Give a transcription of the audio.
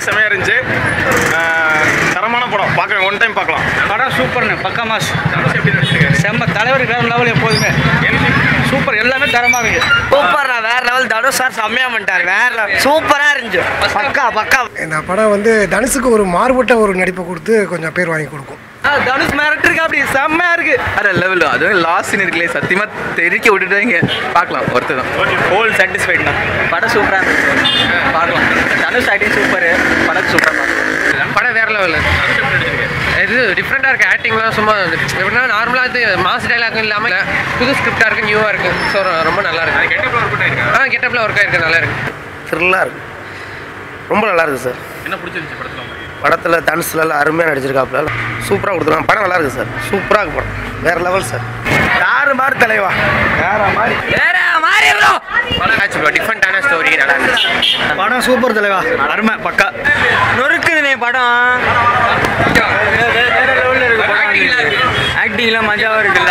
செமையாக இருந்துச்சு. தரமான படம், பார்க்கலாம், ஒன் டைம் பார்க்கலாம். படம் சூப்பர்ண்ணே, பக்கா மாஸ். எப்படி நடிச்சிருக்கேன்? செம்ம தலைவர் வேறு லெவல் எப்போதுமே சூப்பர், எல்லாமே தரமாக இருக்கு. சூப்பர்ண்ணா, வேற லெவல். தனுஷ் சார் செம்மையாக பண்ணிட்டார், வேற லெவல், சூப்பராக இருந்துச்சு. பக்கா. இந்த படம் வந்து தனுஷுக்கு ஒரு மாறுபட்ட ஒரு நடிப்பை கொடுத்து கொஞ்சம் பேர் வாங்கி கொடுக்கும். தனுஷ் மிரட்டிருக்கு, அப்படி செம்மையா இருக்கு. வேற லெவல். அதுவும் லாஸ்ட் சீன் இருக்குல்ல, சத்தியமா தெரிக்க விட்டுட்டாங்க. பார்க்கலாம், ஒருத்தர் தான். ஹோல் சாட்டிஸ்ஃபைட்ண்ணா. படம் சூப்பராக இருந்துச்சு, பார்க்கலாம். தனுஷ் ஆக்டிங் சூப்பர், படம் சூப்பராக படம் வேற லெவல். இது டிஃப்ரெண்டாக இருக்குது. ஆக்டிங்லாம் சும்மா எப்படின்னா நார்மலாக இது மாஸ் டைலாக் இல்லாமல் புது ஸ்கிரிப்டாக இருக்குது, நியூவாக இருக்குது. ஸோ ரொம்ப நல்லா இருக்குது. கெட்டப்பில் ஒர்க் ஆகிருக்கு, நல்லா இருக்குது. த்ரில்லாக இருக்குது, ரொம்ப நல்லா இருக்குது சார். என்ன பிடிச்சிருந்துச்சு படத்தில்? படத்தில் தனுஷ்லாம் அருமையாக நடிச்சிருக்காப்புல, சூப்பராக கொடுத்துருவாங்க. படம் நல்லா இருக்குது சார், சூப்பராக இருக்கு படம், வேறு லெவல் சார். யாரு மாதிரி தலைவா, வேற மாதிரி ப்ரோ. படம் ஆச்சு ப்ரோ, டிஃப்ரெண்ட்டான ஸ்டோரி, நல்லா இருந்துச்சு. படம் சூப்பர் தலைவா, அருமை, பக்கா நொறுக்குதுண்ணே படம். வேற லெவலில் இருக்கு படம். ஆக்டிங்லாம் மஜாவாக இருக்குல்ல.